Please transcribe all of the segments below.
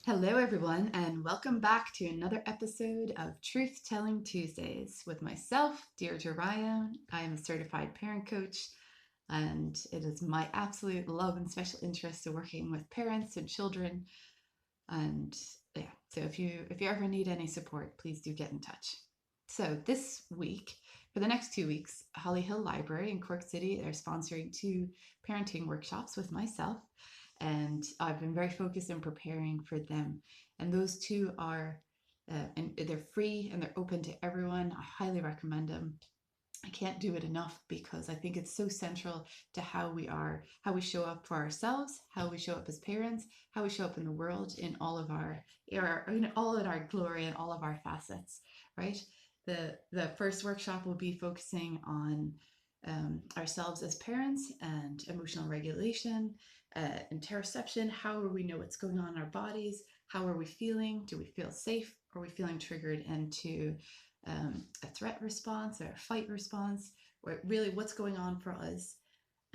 Hello, everyone, and welcome back to another episode of Truth Telling Tuesdays with myself, Deirdre Ryan. I am a certified parent coach, and it is my absolute love and special interest to working with parents and children. And yeah, so if you ever need any support, please do get in touch. So this week, for the next 2 weeks, Holly Hill Library in Cork City, they're sponsoring 2 parenting workshops with myself. And I've been very focused in preparing for them. And those 2 are, and they're free and they're open to everyone. I highly recommend them. I can't do it enough because I think it's so central to how we show up for ourselves, how we show up as parents, how we show up in the world in all of our all in our glory and all of our facets, right? The first workshop will be focusing on ourselves as parents and emotional regulation, interoception. How do we know what's going on in our bodies? How are we feeling? Do we feel safe? Are we feeling triggered into a threat response or a fight response? Or really, what's going on for us?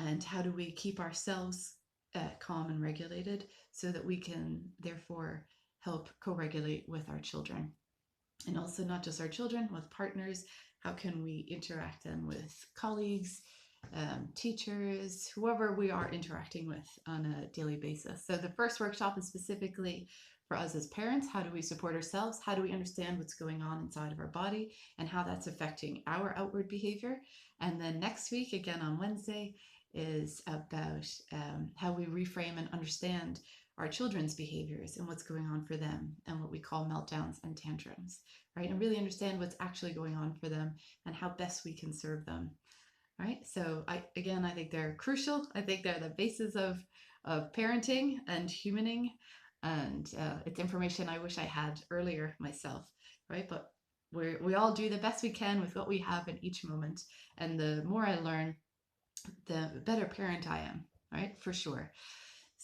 And how do we keep ourselves calm and regulated so that we can therefore help co-regulate with our children? And also not just our children, with partners. How can we interact then with colleagues, teachers, whoever we are interacting with on a daily basis? So the first workshop is specifically for us as parents. How do we support ourselves? How do we understand what's going on inside of our body and how that's affecting our outward behavior? And then next week, again on Wednesday, is about how we reframe and understand our children's behaviors and what's going on for them and what we call meltdowns and tantrums, right? And really understand what's actually going on for them and how best we can serve them, right? So I think they're crucial. I think they're the basis of parenting and humaning, and it's information I wish I had earlier myself, right? But we all do the best we can with what we have in each moment, and the more I learn, the better parent I am, right? For sure.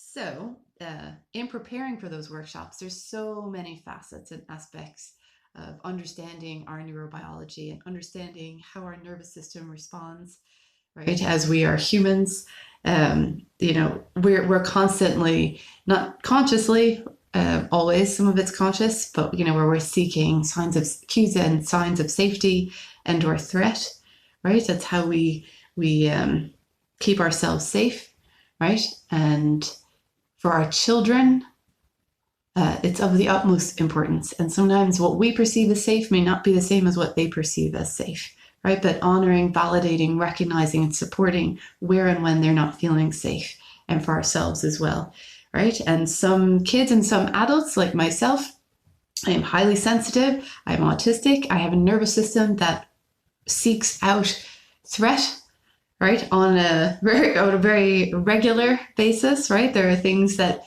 So, in preparing for those workshops, there's so many facets and aspects of understanding our neurobiology and understanding how our nervous system responds, right? As we are humans, we're constantly, not consciously, always, some of it's conscious, but where we're seeking signs of cues and signs of safety and or threat, right? That's how we keep ourselves safe, right? And for our children, it's of the utmost importance. And sometimes what we perceive as safe may not be the same as what they perceive as safe, right? But honoring, validating, recognizing, and supporting where and when they're not feeling safe, and for ourselves as well, right? And some kids and some adults, like myself, I am highly sensitive. I'm autistic. I have a nervous system that seeks out threat, right, on a very regular basis, right? There are things that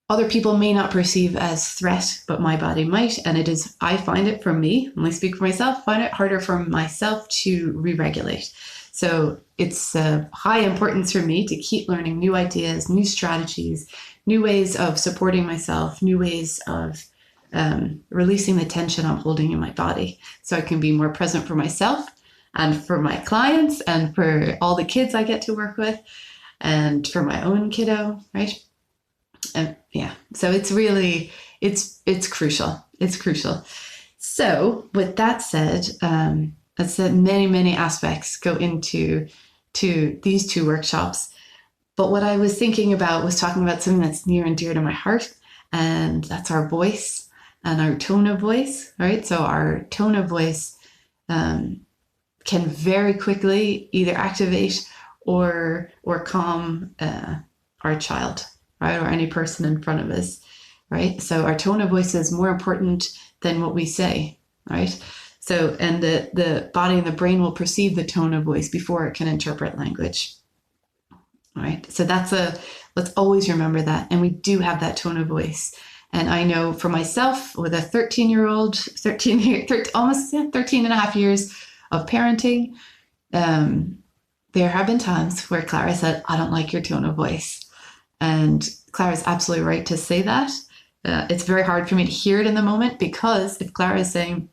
other people may not perceive as threat, but my body might. And I find it, for me, when I speak for myself, find it harder for myself to re-regulate. So it's high importance for me to keep learning new ideas, new strategies, new ways of supporting myself, new ways of releasing the tension I'm holding in my body, so I can be more present for myself and for my clients and for all the kids I get to work with and for my own kiddo, right? And yeah, so it's really, it's crucial. It's crucial. So with that said, many aspects go into these 2 workshops. But what I was thinking about was talking about something that's near and dear to my heart, and that's our voice and our tone of voice, right? So our tone of voice can very quickly either activate or calm our child, right? Or any person in front of us, right? So our tone of voice is more important than what we say, right? So, and the body and the brain will perceive the tone of voice before it can interpret language, right? So let's always remember that. And we do have that tone of voice. And I know for myself, with a 13-year-old, almost 13 and a half years of parenting, there have been times where Clara said, I don't like your tone of voice. And Clara's absolutely right to say that. It's very hard for me to hear it in the moment, because if Clara is saying,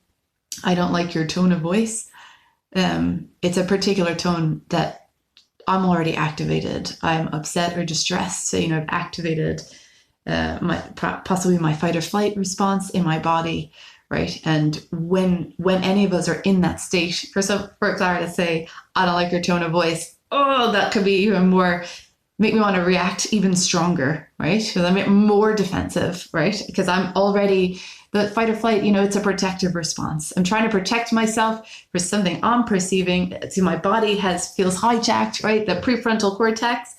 I don't like your tone of voice, it's a particular tone that I'm already activated. I'm upset or distressed. So, I've activated possibly my fight or flight response in my body, right? And when any of us are in that state, for Clara to say, "I don't like your tone of voice," oh, that could be even more, make me want to react even stronger, right? Because I'm more defensive, right? Because I'm already, the fight or flight, it's a protective response. I'm trying to protect myself for something I'm perceiving. So my body feels hijacked, right? The prefrontal cortex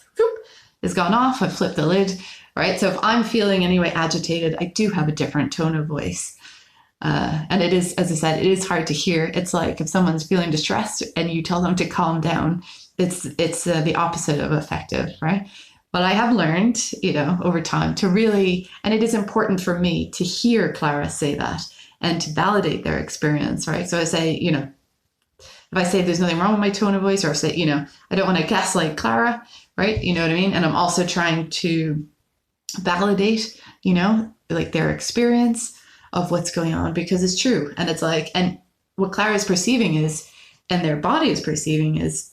has gone off. I flipped the lid, right? So if I'm feeling anyway agitated, I do have a different tone of voice. And it is, as I said, it is hard to hear. It's like if someone's feeling distressed and you tell them to calm down, it's the opposite of effective, right? But I have learned, over time to really, and it is important for me to hear Clara say that and to validate their experience, right? So I say, if I say there's nothing wrong with my tone of voice, or I say, I don't want to gaslight Clara, right? You know what I mean? And I'm also trying to validate, like their experience of what's going on, because it's true. And it's like, and what Clara is perceiving is, and their body is perceiving is,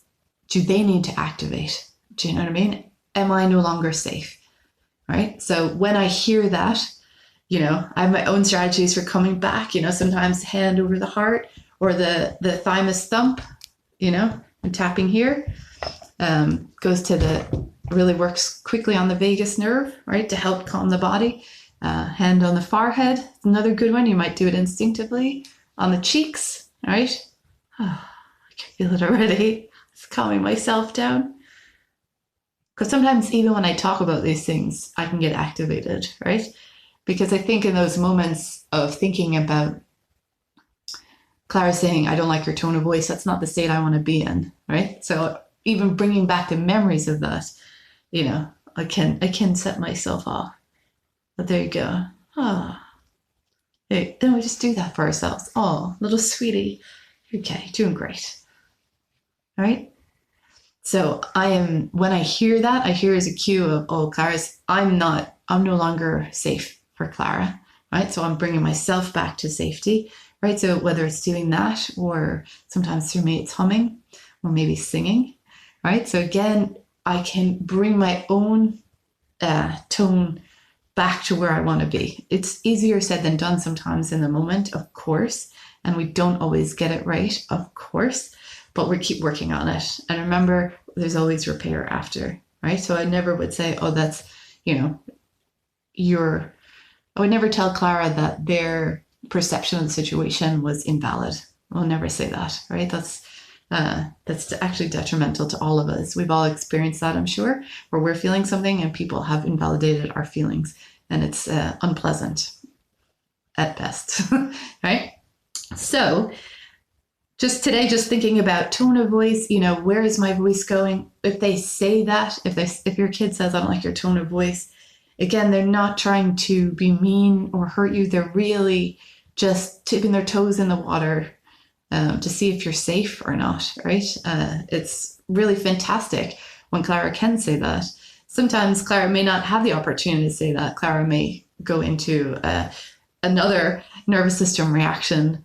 do they need to activate? Do you know what I mean? Am I no longer safe? Right? So when I hear that, I have my own strategies for coming back, sometimes hand over the heart or the thymus thump, and tapping here, really works quickly on the vagus nerve, right? To help calm the body. Hand on the forehead, another good one. You might do it instinctively. On the cheeks, right? Oh, I can feel it already. It's calming myself down. Because sometimes even when I talk about these things, I can get activated, right? Because I think in those moments of thinking about Clara saying, "I don't like your tone of voice," that's not the state I want to be in, right? So even bringing back the memories of that, I can set myself off. But there you go. Oh, hey, then we just do that for ourselves. Oh, little sweetie. Okay, doing great. All right. So when I hear that, I hear as a cue of, oh, Clara's, I'm no longer safe for Clara, right? So I'm bringing myself back to safety, right? So whether it's doing that, or sometimes for me, it's humming or maybe singing, right? So again, I can bring my own tone back to where I want to be. It's easier said than done sometimes in the moment, of course, and we don't always get it right, of course, but we keep working on it. And remember, there's always repair after, right? So I never would say, oh, that's, I would never tell Clara that their perception of the situation was invalid. I'll never say that, right? That's actually detrimental to all of us. We've all experienced that, I'm sure, where we're feeling something and people have invalidated our feelings, and it's unpleasant at best, right? So just today, just thinking about tone of voice, where is my voice going? If they say that, if your kid says, "I don't like your tone of voice," again, they're not trying to be mean or hurt you. They're really just tipping their toes in the water to see if you're safe or not, right? It's really fantastic when Clara can say that. Sometimes Clara may not have the opportunity to say that. Clara may go into another nervous system reaction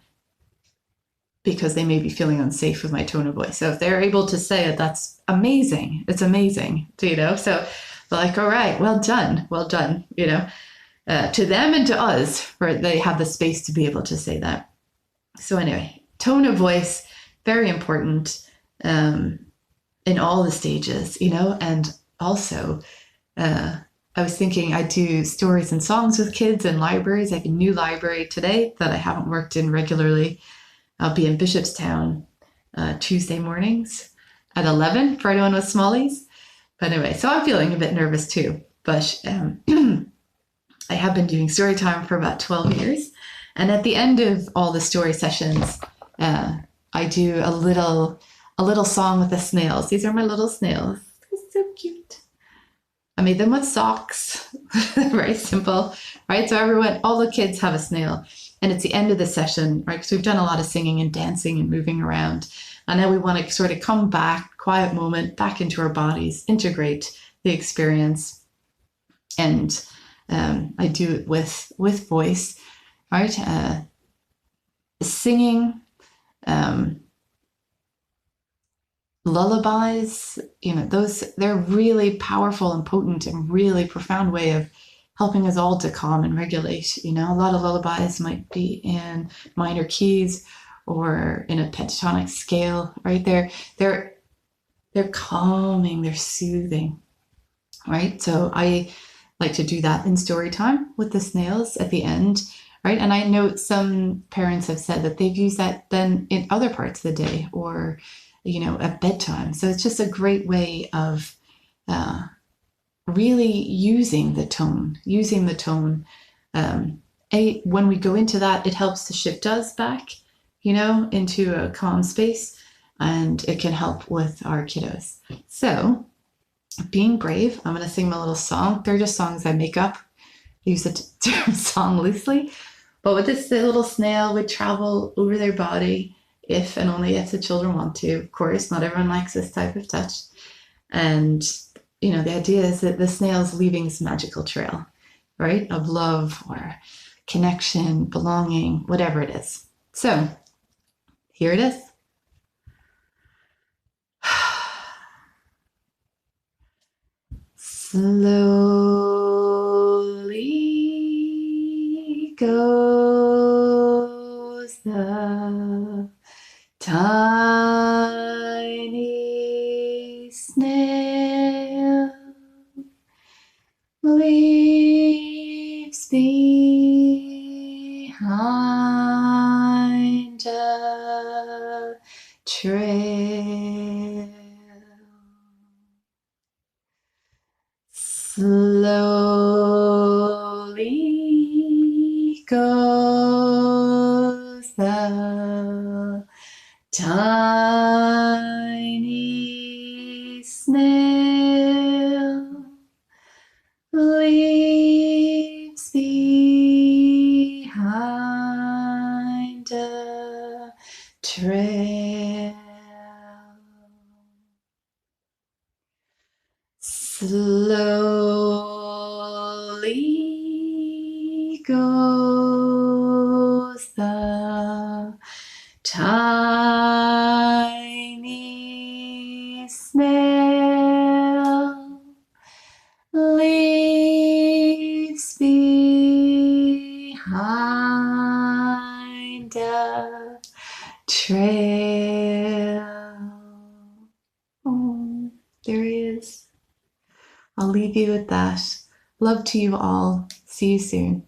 because they may be feeling unsafe with my tone of voice. So if they're able to say it, that's amazing. It's amazing, So like, all right, well done, to them and to us, where they have the space to be able to say that. So anyway, tone of voice, very important in all the stages, and also I was thinking I do stories and songs with kids in libraries. I have a new library today that I haven't worked in regularly. I'll be in Bishopstown Tuesday mornings at 11 for anyone with smallies. But anyway, so I'm feeling a bit nervous too. But I have been doing story time for about 12 years. And at the end of all the story sessions, I do a little song with the snails. These are my little snails. They're so cute. I made them with socks. Very simple, right? So all the kids have a snail. And it's the end of the session, right? Because we've done a lot of singing and dancing and moving around. And now we want to sort of come back, quiet moment, back into our bodies, integrate the experience. And I do it with voice, right? Singing, lullabies, those, they're really powerful and potent and really profound way of helping us all to calm and regulate. A lot of lullabies might be in minor keys or in a pentatonic scale, right? They're calming, they're soothing, right? So I like to do that in story time with the snails at the end, right? And I know some parents have said that they've used that then in other parts of the day or, at bedtime. So it's just a great way of uh, really using the tone. Um, when we go into that, it helps to shift us back, into a calm space, and it can help with our kiddos. So being brave, I'm going to sing my little song. They're just songs I make up, use the term song loosely. But with this, the little snail would travel over their body if and only if the children want to. Of course, not everyone likes this type of touch. And, the idea is that the snail's leaving this magical trail, right? Of love or connection, belonging, whatever it is. So here it is. Slowly goes the tiny snail, leaves behind a trail. Slowly goes the tiny snail, leaves behind a trail. Slowly goes the tiny snail, leaves behind a trail. Oh, there he is. I'll leave you with that. Love to you all. See you soon.